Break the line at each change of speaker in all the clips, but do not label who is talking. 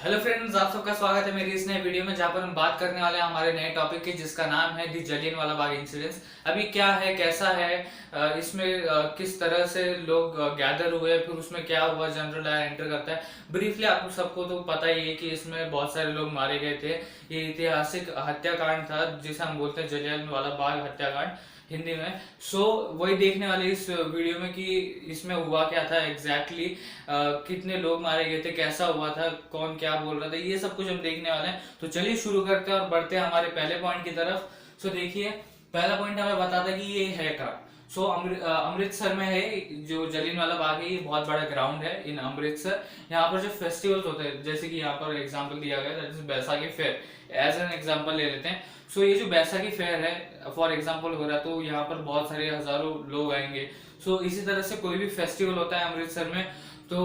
Hello friends, आप सबका स्वागत है मेरी इस नए वीडियो में, जहां पर हम बात करने वाले हैं हमारे नए टॉपिक की, जिसका नाम है दी जलियांवाला बाग इंसिडेंस। अभी क्या है, कैसा है, इसमें किस तरह से लोग गैदर हुए, फिर उसमें क्या हुआ, जनरल एंटर करता है। ब्रीफली आप सबको तो पता ही है कि इसमें बहुत सारे लोग मारे गए थे। ये ऐतिहासिक हत्याकांड था जिसे हम बोलते हैं जलियांवाला बाग हत्याकांड हिंदी में। वही देखने वाले इस वीडियो में कि इसमें हुआ क्या था एग्जैक्टली, कितने लोग मारे गए थे, कैसा हुआ था, कौन क्या बोल रहा था, ये सब कुछ हम देखने वाले हैं। तो चलिए शुरू करते हैं और बढ़ते हैं हमारे पहले पॉइंट की तरफ। देखिए, पहला पॉइंट हमें बताता है कि ये है कहाँ। अमृतसर में है जो जलियांवाला बाग है। ये बहुत बड़ा ग्राउंड है इन अमृतसर। यहाँ पर जो फेस्टिवल्स होते हैं, जैसे कि यहाँ पर एग्जांपल दिया गया है Baisakhi fair, as an example ले लेते हैं। ये जो बैसाखी फेयर है फॉर एग्जांपल हो रहा है, तो यहाँ पर बहुत सारे हजारों लोग आएंगे। इसी तरह से कोई भी फेस्टिवल होता है अमृतसर में, तो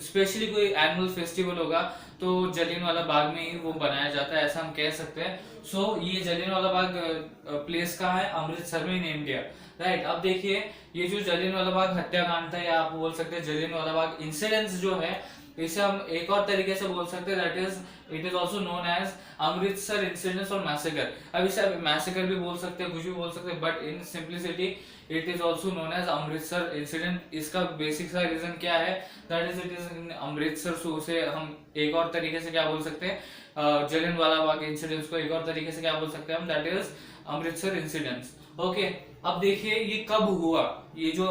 स्पेशली कोई एनुअल फेस्टिवल होगा तो जलियांवाला बाग में ही वो बनाया जाता है, ऐसा हम कह सकते हैं। ये जलियांवाला बाग प्लेस कहाँ है? अमृतसर में इन इंडिया, राइट। अब देखिए, ये जो जलियांवाला बाग हत्याकांड था, या आप बोल सकते हैं जलियांवाला बाग इंसिडेंट्स जो है, इसे हम एक और तरीके से बोल सकते हैं, that is it is also known as Amritsar incidents और मैसेकर। अब इसे मैसेकर भी बोल सकते हैं, कुछ भी बोल सकते हैं, but in simplicity it is also known as Amritsar incident. इसका बेसिक सा रीजन क्या है? That is it is in Amritsar. So उसे हम एक और तरीके से क्या बोल सकते हैं, जलियांवाला बाग इंसिडेंट्स को एक और तरीके से क्या बोल सकते हैं हम, that is Amritsar incidents. Okay, अब देखिए ये कब हुआ। ये जो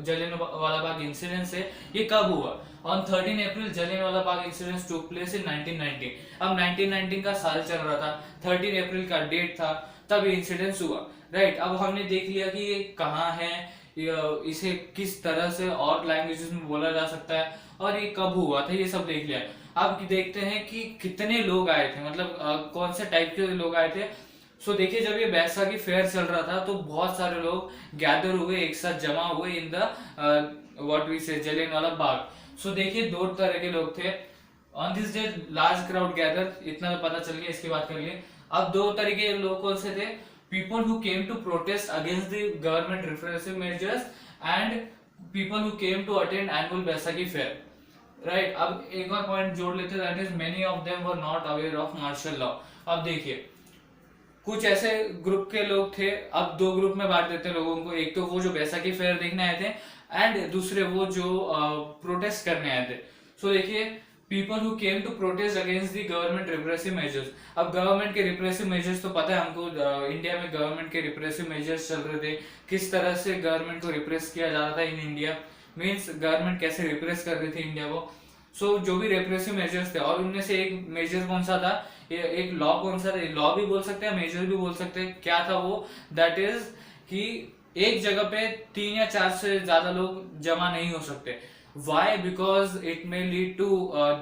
जलियांवाला बाग इंसिडेंस है, ये कब हुआ? On 13 April Jallianwala Bagh incidence took place in 1919। अब 1919 का साल चल रहा था, 13 अप्रैल का डेट था, तब ये इंसिडेंस हुआ, राइट। अब हमने देख लिया कि ये कहाँ है, इसे किस तरह से और लैंग्वेजेस में बोला जा सकता है, और ये कब हुआ था, ये सब देख लिया। अब देखते हैं कि कितने लोग आए थे, मतलब कौन से टाइप के लोग आए थे। देखिए, जब ये बैसाखी फेयर चल रहा था तो बहुत सारे लोग गैदर हुए, एक साथ जमा हुए इन द व्हाट वी से जलियांवाला बाग। देखिए, दो तरह के लोग थे। On this day large crowd gather, इतना तो पता चल गया, इसकी बात कर लिए। अब दो तरीके के लोग कौन से थे? People who came to protest against the government repressive measures and people who came to attend annual Baisakhi fair, right. अब एक और पॉइंट जोड़ लेते हैं, that is many of them were not aware of martial law. अब देखिए, कुछ ऐसे ग्रुप के लोग थे। अब दो ग्रुप में बांट देते हैं लोगों को, एक तो वो जो बैसाखी फेयर देखने आए थे, एंड दूसरे वो जो प्रोटेस्ट करने आए थे। देखिए, people who came to protest against the government repressive measures. अब गवर्नमेंट के रिप्रेसिव मेजर्स तो पता है हमको, इंडिया में गवर्नमेंट के रिप्रेसिव मेजर्स चल रहे थे, किस तरह से गवर्नमेंट को रिप्रेस किया जा रहा था इन इंडिया, मीन्स गवर्नमेंट कैसे रिप्रेस कर रही थी इंडिया को। जो भी रेप्रेसिव मेजर्स थे, और उनमें से एक मेजर कौन सा था, एक लॉ कौन सा था, लॉ भी बोल सकते हैं, मेजर भी बोल सकते हैं। क्या था वो? दैट इज कि एक जगह पे 3 या 4 से ज्यादा लोग जमा नहीं हो सकते। Why? Because it may lead to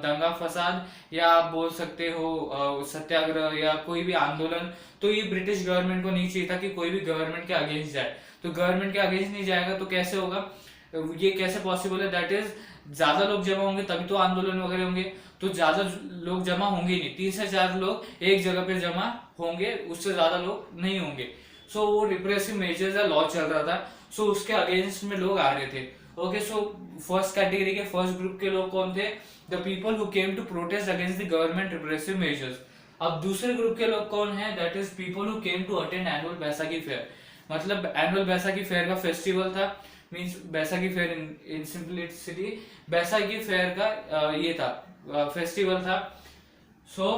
दंगा फसाद, या आप बोल सकते हो सत्याग्रह या कोई भी आंदोलन। तो ये ब्रिटिश गवर्नमेंट को नहीं चाहिए था कि कोई भी गवर्नमेंट के अगेंस्ट जाए। तो गवर्नमेंट के अगेंस्ट नहीं जाएगा तो कैसे होगा, ये कैसे पॉसिबल है? दैट इज ज्यादा लोग जमा होंगे तभी तो आंदोलन वगैरह होंगे। तो ज्यादा लोग जमा होंगे ही नहीं, 3 से 4 लोग एक जगह पे जमा होंगे, उससे ज्यादा लोग नहीं होंगे। वो रिप्रेसिव मेजर्स या लॉ चल रहा था, उसके अगेंस्ट में लोग आ रहे थे। ओके, फर्स्ट कैटेगरी के फर्स्ट ग्रुप के लोग कौन थे? The people who came to protest against the government repressive measures. अब दूसरे ग्रुप के लोग कौन है? That is people who came to attend annual Baisakhi fair. मतलब एनुअल बैसाखी फेयर का फेस्टिवल था, means Baisakhi fair in simplicity, Baisakhi fair का ये था फेस्टिवल था। सो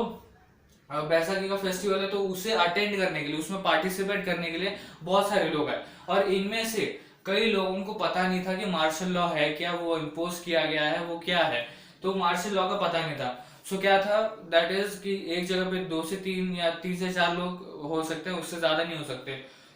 बैसाखी का फेस्टिवल है, तो उसे अटेंड करने के लिए, उसमें पार्टिसिपेट करने के लिए बहुत सारे लोग आए, और इनमें से कई लोगों को पता नहीं था कि मार्शल लॉ है क्या, वो इम्पोज किया गया है, वो क्या है। तो मार्शल लॉ का पता नहीं था। क्या था? दैट इज कि एक जगह पे 2 से 3 या 3 से 4 लोग हो सकते हैं, उससे ज्यादा नहीं हो सकते।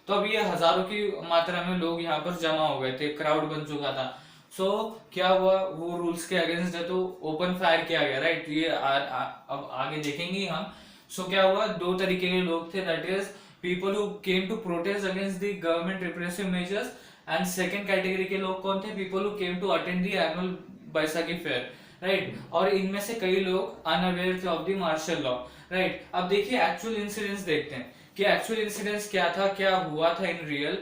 तो अब ये हजारों की मात्रा में लोग यहाँ पर जमा हो गए थे, क्राउड बन चुका था। क्या हुआ, वो रूल्स के अगेंस्ट है तो ओपन फायर किया गया, राइट। ये अब आगे देखेंगे हम। क्या हुआ, दो तरीके के लोग थे, that is people who came to protest against the government repressive measures, and second category के लोग कौन थे? People who came to attend the annual Baisakhi fair, right. और इनमें से कई लोग अनअवेयर थे of the martial law, right. अब देखिए, एक्चुअल इंसिडेंट्स देखते हैं कि एक्चुअल इंसिडेंस क्या था, क्या हुआ था इन रियल,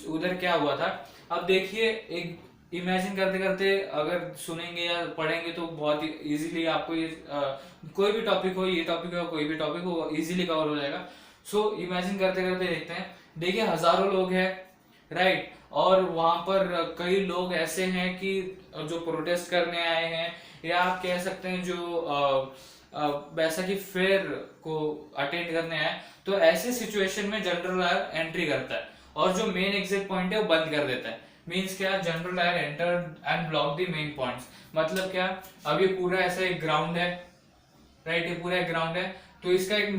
उधर क्या हुआ था। अब देखिए, एक इमेजिन करते करते अगर सुनेंगे या पढ़ेंगे तो बहुत इजीली आपको ये कोई भी टॉपिक हो, ये टॉपिक हो, कोई भी टॉपिक हो, इजीली कवर हो जाएगा। सो इमेजिन करते करते देखते हैं। देखिए हजारों लोग हैं, राइट, और वहां पर कई लोग ऐसे हैं कि जो प्रोटेस्ट करने आए हैं, या आप कह सकते हैं जो बैसाखी फेयर को अटेंड करने आए। तो ऐसे सिचुएशन में जनरल लायर एंट्री करता है और जो मेन एग्जिट पॉइंट है वो बंद कर देता है। मीन्स क्या, general Dyer enter and block the main points. मतलब क्या, अब ये पूरा ऐसा एक ग्राउंड है, राइट, ये पूरा एक ग्राउंड है, तो इसका एक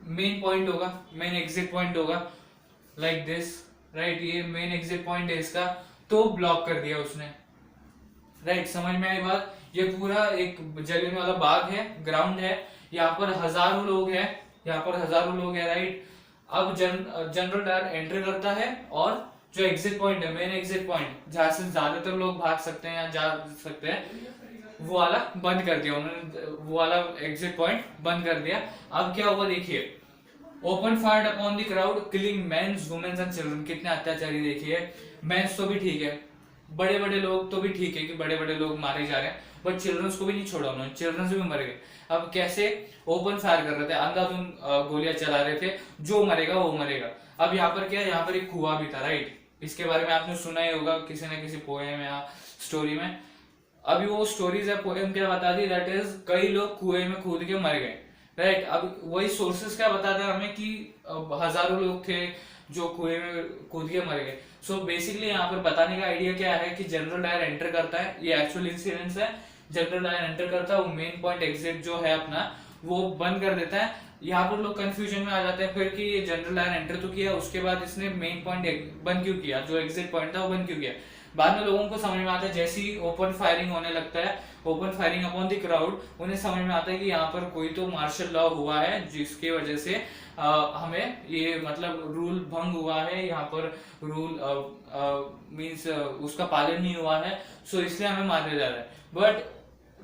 मेन पॉइंट होगा, मेन एग्जिट पॉइंट होगा, लाइक दिस, राइट, ये मेन एग्जिट पॉइंट है इसका, तो ब्लॉक कर दिया उसने। राइट, समझ में आई बात। ये पूरा एक जलियांवाला वाला बाग है, ग्राउंड है, यहाँ पर हजारों लोग हैं, यहाँ पर हजारों लोग हैं, राइट। अब जनरल डायर एंटर करता है और जो एग्जिट पॉइंट है, मेन एग्जिट पॉइंट जहां से ज्यादातर लोग भाग सकते हैं या जा सकते हैं, वो वाला बंद कर दिया उन्होंने, वो वाला एग्जिट पॉइंट बंद कर दिया। अब क्या हुआ देखिए, open fire upon the crowd killing mens womens and children. कितने अत्याचारी देखिए। मेंस तो भी ठीक है, बड़े बड़े लोग तो भी ठीक है कि बड़े बड़े लोग मारे जा रहे हैं, बट चिल्ड्रंस को भी नहीं छोड़ा उन्होंने, चिल्ड्रंस भी मर गए। अब कैसे, ओपन फायर कर रहे थे, अंधाधुंध गोलियां चला रहे थे, जो मरेगा वो मरेगा। अब यहाँ पर क्या, यहाँ पर एक कुआं भी था, राइट, इसके बारे में आपने सुना ही होगा किसी न किसी पोएम या स्टोरी में। अभी वो स्टोरीज या पोएम क्या बता दी, दैट इज कई लोग कुएं में कूद के मर गए, राइट। अब वही सोर्सेस क्या बताते हैं हमें कि हजारों लोग थे जो कुएं में कूद के मर गए। सो बेसिकली यहाँ पर बताने का आइडिया क्या है कि जनरल डायर एंटर करता है, ये एक्चुअल इंसिडेंट्स है। जनरल डायर एंटर करता है, वो मेन पॉइंट एग्जिट जो है अपना वो बंद कर देता है। यहाँ पर लोग कंफ्यूजन में आ जाते हैं फिर कि ये जनरल डायर एंटर तो किया, उसके बाद इसने मेन पॉइंट बंद क्यों किया, जो एग्जिट पॉइंट था वो बंद क्यों किया। बाद में लोगों को समझ में आता है, जैसे ही ओपन फायरिंग होने लगता है, open firing upon the crowd, उन्हें समझ में आता है कि यहाँ पर कोई तो मार्शल लॉ हुआ है जिसकी वजह से हमें ये मतलब रूल भंग हुआ है, यहाँ पर रूल मींस उसका पालन नहीं हुआ है, सो इसलिए हमें मारने जा रहा है। बट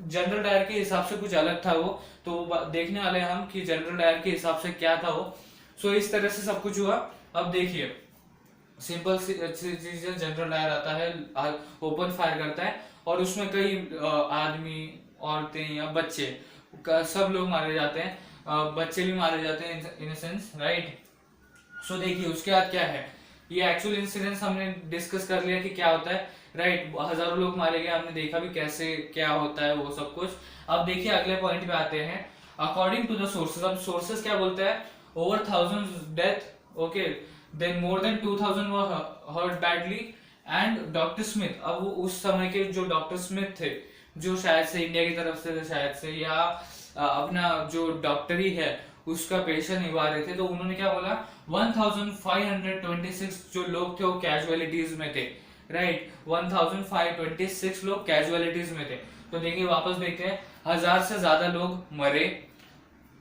जनरल डायर के हिसाब से कुछ अलग था वो, तो देखने वाले हम कि जनरल डायर के हिसाब से क्या था वो। सो इस तरह से सब कुछ हुआ। अब देखिए सिंपल चीज, जनरल डायर आता है, ओपन फायर करता है और उसमें कई आदमी, औरतें या बच्चे, सब लोग मारे जाते हैं, बच्चे भी मारे जाते हैं इन सेंस, राइट। सो देखिए उसके बाद क्या है, ये एक्चुअल इंसिडेंस हमने डिस्कस कर लिया कि क्या होता है, राइट। हजारों लोग मारे गए, हमने देखा भी कैसे क्या होता है वो सब कुछ। अब देखिए अगले पॉइंट पे आते हैं, अकॉर्डिंग टू द सोर्सेज। अब सोर्सेज क्या बोलते हैं, over 1000 death, okay, then more than 2000 were hurt badly and doctor Smith. अब वो उस समय के जो डॉक्टर स्मिथ थे, जो शायद से इंडिया की तरफ से थे शायद से, या अपना जो डॉक्टरी है उसका पेशा निभा रहे थे, तो उन्होंने क्या बोला, 1526 जो लोग थे वो कैजुअलिटीज में थे, राइट। 1526 लोग कैजुअलिटीज में थे। तो देखिए वापस देखते हैं, 1000 से ज्यादा लोग मरे,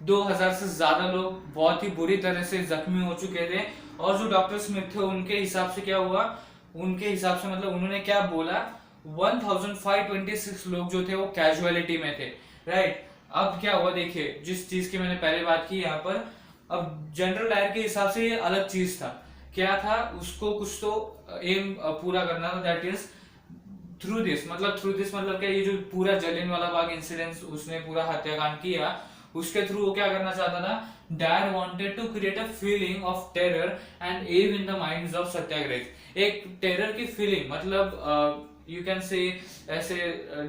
2000 से ज्यादा लोग बहुत ही बुरी तरह से जख्मी हो चुके थे, और जो डॉक्टर स्मिथ थे उनके हिसाब से क्या हुआ, उनके हिसाब से मतलब उन्होंने क्या बोला, 1526 लोग जो थे वो कैजुअलिटी में थे, राइट। अब क्या हुआ देखिए, जिस चीज की मैंने पहले बात की यहाँ पर, अब जनरल डायर के हिसाब से ये अलग चीज था। क्या था, उसको कुछ तो एम पूरा करना था, दैट इज थ्रू दिस मतलब क्या, ये जो पूरा जलियांवाला बाग इंसिडेंट उसने पूरा हत्याकांड किया, उसके थ्रू वो क्या करना चाहता था, Dyer wanted to create a feeling of terror and awe in the minds of सत्याग्रही। एक टेरर की फीलिंग, मतलब यू कैन से ऐसे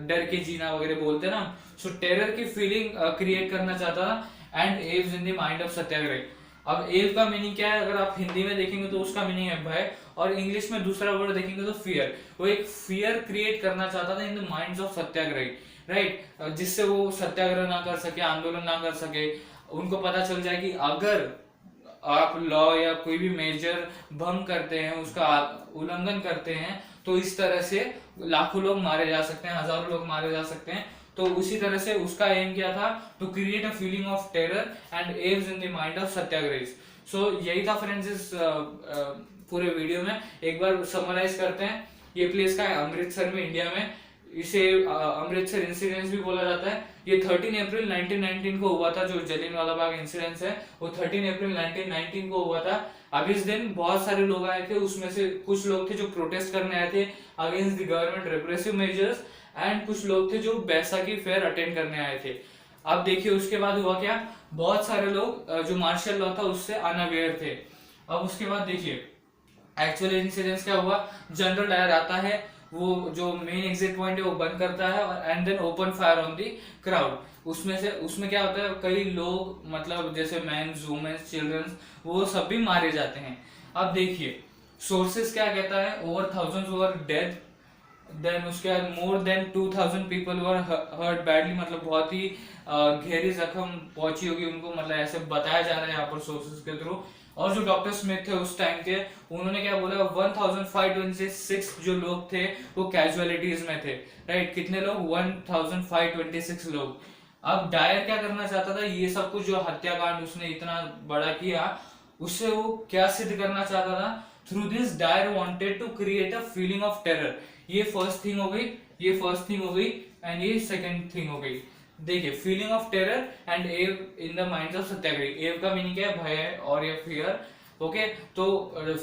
डर के जीना वगैरह बोलते हैं ना, सो टेरर की फीलिंग क्रिएट करना चाहता था and awes in the mind of satyagrahi. अब एव का मीनिंग क्या है, अगर आप हिंदी में देखेंगे तो उसका मीनिंग है भय, और इंग्लिश में दूसरा वर्ड देखेंगे तो फियर। वो एक फियर क्रिएट करना चाहता था in the minds of satyagrahi, right, जिससे वो सत्याग्रह ना कर सके, आंदोलन ना कर सके। उनको पता चल जाए कि अगर आप लॉ या कोई भी मेजर भंग करते हैं, उसका उल्लंघन करते हैं, तो इस तरह से लाखों लोग मारे जा सकते हैं, हजारों लोग मारे जा सकते हैं। तो उसी तरह से उसका एम क्या था, to create a feeling of terror and awes in the mind of satyagrahi. So यही था फ्रेंड्स इस पूरे वीडियो में। एक बार समराइज करते हैं, ये प्लेस का है अमृतसर में, इंडिया में। इसे अमृतसर इंसिडेंस भी बोला जाता है, ये 13 अप्रैल 1919 को हुआ था। जो जलियांवाला बाग इंसिडेंस है वो 13 अप्रैल 1919 को हुआ था। अब इस दिन बहुत सारे लोग आए थे, उसमें से कुछ लोग थे जो प्रोटेस्ट करने आए थे against the government repressive measures, and कुछ लोग थे जो बैसाखी फेयर अटेंड करने आए थे। अब देखिए उसके बाद हुआ क्या, बहुत सारे लोग जो मार्शल लॉ था उससे अनअवेयर थे। अब उसके बाद देखिए एक्चुअल इंसिडेंस क्या हुआ, जनरल डायर आता है, वो जो मेन एग्जिट पॉइंट है वो बंद करता है और and then open fire on the crowd. उसमें क्या होता है, कई लोग मतलब जैसे मैन्स वुमेन्स चिल्ड्रंस वो सब भी मारे जाते हैं। अब देखिए सोर्सेस क्या कहता है, over thousands were dead, then उसके बाद more than 2000 people were hurt badly, मतलब बहुत ही गहरी जख्म पहुंची होगी उनको, मतलब ऐसे बताया जा रहा है यहाँ पर सोर्सेस के थ्रू। और जो डॉक्टर स्मिथ थे उस टाइम के, उन्होंने क्या बोला, 1526 जो लोग थे वो कैजुअलिटीज में थे। राइट, कितने लोग, 1526 लोग। अब डायर क्या करना चाहता था, ये सब कुछ जो हत्याकांड उसने इतना बड़ा किया, उससे वो क्या सिद्ध करना चाहता था, through this Dyer wanted to create a feeling of terror. ये फर्स्ट थिंग हो गई, ये फर्स्ट थिंग हो गई, एंड ये सेकंड थिंग हो गई। देखिए feeling of terror and awe in the minds of सत्याग्रही। एव का मीनिंग क्या है, भय और या फियर। ओके, तो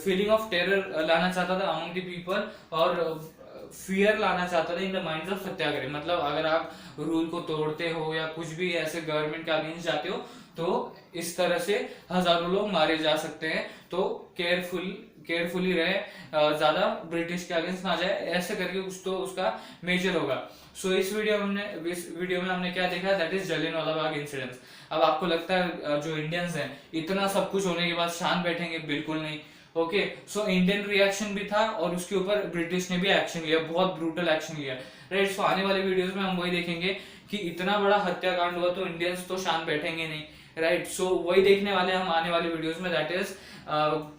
फीलिंग ऑफ टेरर लाना चाहता था अमंग द पीपल, और फियर लाना चाहता था इन द माइंड्स ऑफ सत्याग्रही। मतलब अगर आप रूल को तोड़ते हो या कुछ भी ऐसे गवर्नमेंट के अगेंस्ट जाते हो तो इस तरह से हजारों लोग मारे जा सकते हैं, तो केयरफुली रहे, ज्यादा ब्रिटिश के अगेंस्ट ना जाए, ऐसे करके कुछ तो उसका मेजर होगा। सो इस वीडियो में हमने क्या देखा, that is Jallianwala Bagh incidence. अब आपको लगता है जो इंडियंस हैं इतना सब कुछ होने के बाद शांत बैठेंगे? बिल्कुल नहीं। ओके, सो इंडियन रिएक्शन भी था और उसके ऊपर ब्रिटिश ने भी एक्शन लिया, बहुत ब्रूटल एक्शन लिया। राइट, सो आने वाले वीडियोस में हम वही देखेंगे कि इतना बड़ा हत्याकांड हुआ तो इंडियंस तो शांत बैठेंगे नहीं। राइट, सो वही देखने वाले हम आने वाले वीडियोस में, दैट इज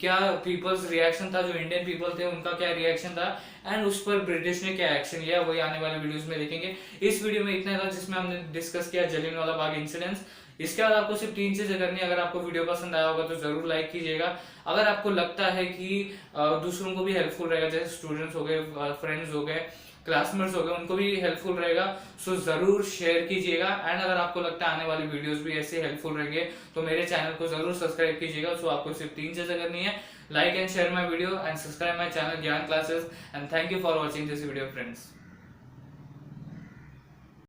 क्या पीपल्स रिएक्शन था, जो इंडियन पीपल थे उनका क्या रिएक्शन था, एंड उस पर ब्रिटिश ने क्या एक्शन लिया, वही आने वाले वीडियोस में देखेंगे। इस वीडियो में इतना था जिसमें हमने डिस्कस किया जलियांवाला बाग इंसिडेंट्स। इसके बाद आपको सिर्फ 3 चीजें करनी है। अगर आपको वीडियो पसंद आया होगा तो जरूर लाइक कीजिएगा। अगर आपको लगता है कि दूसरों को भी हेल्पफुल रहेगा, जैसे स्टूडेंट्स हो गए, फ्रेंड्स हो गए, क्लासमेट्स हो गए, उनको भी हेल्पफुल रहेगा, सो जरूर शेयर कीजिएगा। एंड अगर आपको लगता है आने वाली वीडियोस भी ऐसे हेल्पफुल रहेंगे तो मेरे चैनल को जरूर सब्सक्राइब कीजिएगा। सो आपको सिर्फ 3 चीजें करनी है, like and share my video and subscribe my channel Gyan classes. And thank you for watching this video friends.